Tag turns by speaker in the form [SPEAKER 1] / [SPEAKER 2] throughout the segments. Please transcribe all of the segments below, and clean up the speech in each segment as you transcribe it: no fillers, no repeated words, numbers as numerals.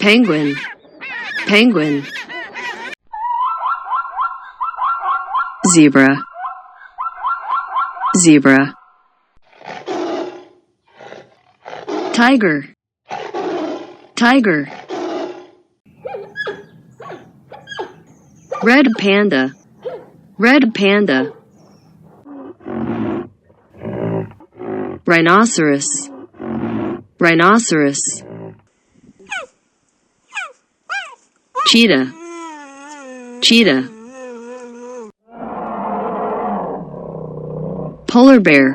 [SPEAKER 1] penguin, penguin. Zebra, zebra. Tiger, tiger. Red panda, red panda. Rhinoceros, rhinoceros. Cheetah, cheetah. Polar bear,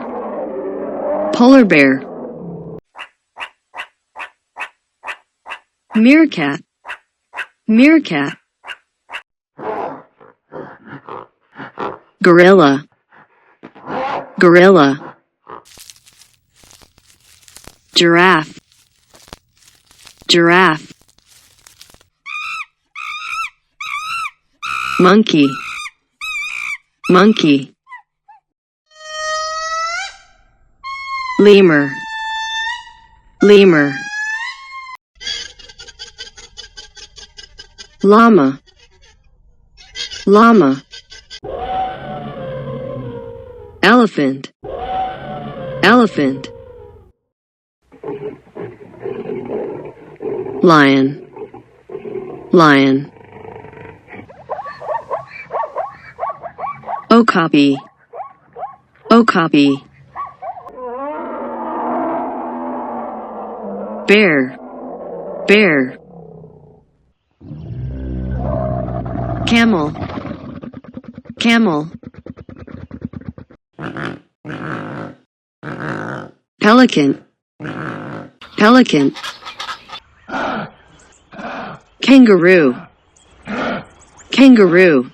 [SPEAKER 1] polar bear. Meerkat, meerkat. Gorilla, gorilla. Giraffe, giraffe. Monkey, monkey. Lemur, lemur. Llama, llama. Elephant, elephant. Lion, lion. Okapi, okapi. Bear, bear. Camel, camel. Pelican, pelican. Kangaroo, kangaroo.